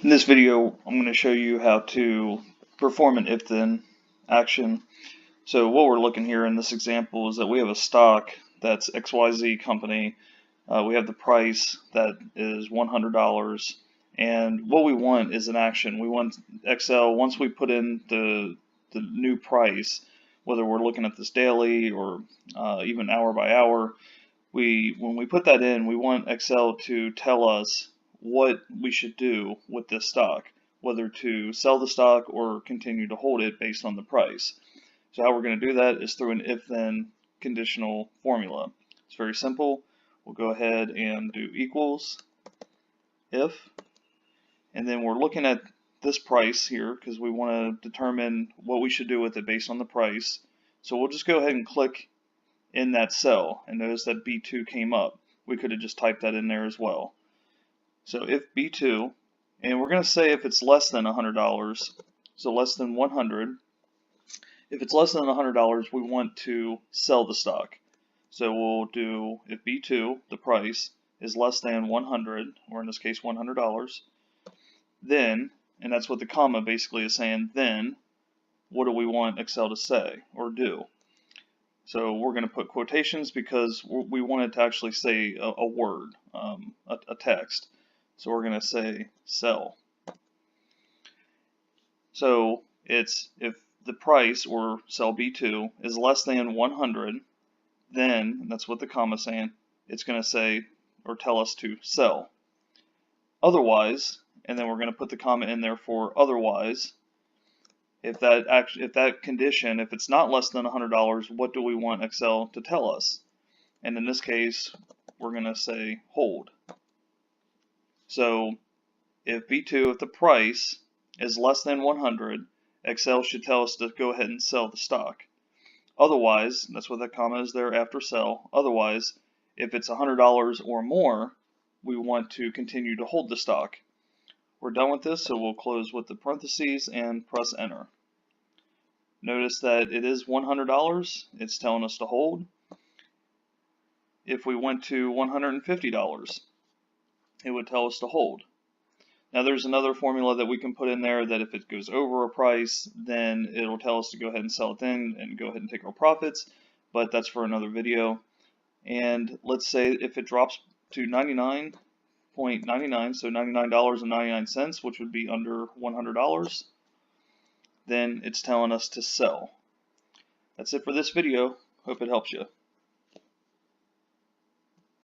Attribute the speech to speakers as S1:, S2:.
S1: In this video, I'm going to show you how to perform an if-then action. So what we're looking here in this example is that we have a stock that's XYZ company. We have the price that is $100, and what we want is an action. We want Excel, once we put in the new price, whether we're looking at this daily or even hour by hour, when we put that in, we want Excel to tell us what we should do with this stock, whether to sell the stock or continue to hold it based on the price. So how we're going to do that is through an if-then conditional formula. It's very simple. We'll go ahead and do equals if, and then we're looking at this price here because we want to determine what we should do with it based on the price. So we'll just go ahead and click in that cell, and notice that B2 came up. We could have just typed that in there as well. So if B2, and we're going to say if it's less than $100, so less than 100. If it's less than $100, we want to sell the stock. So we'll do if B2, the price, is less than 100, or in this case $100, then, and that's what the comma basically is saying, then what do we want Excel to say or do? So we're going to put quotations because we want it to actually say a word, a text. So we're going to say sell. So it's if the price, or cell B2, is less than 100, then, and that's what the comma is saying, it's going to say or tell us to sell. Otherwise, and then we're going to put the comma in there for otherwise. If that condition, if it's not less than $100, what do we want Excel to tell us? And in this case, we're going to say hold. So if B2, if the price is less than 100, Excel should tell us to go ahead and sell the stock. Otherwise, that's what that comma is there after sell. Otherwise, if it's $100 or more, we want to continue to hold the stock. We're done with this, so we'll close with the parentheses and press enter. Notice that it is $100. It's telling us to hold. If we went to $150, it would tell us to hold. Now there's another formula that we can put in there that if it goes over a price, then it'll tell us to go ahead and sell it then and go ahead and take our profits, but that's for another video. And let's say if it drops to 99.99, so $99.99, which would be under $100, then it's telling us to sell. That's it for this video. Hope it helps you.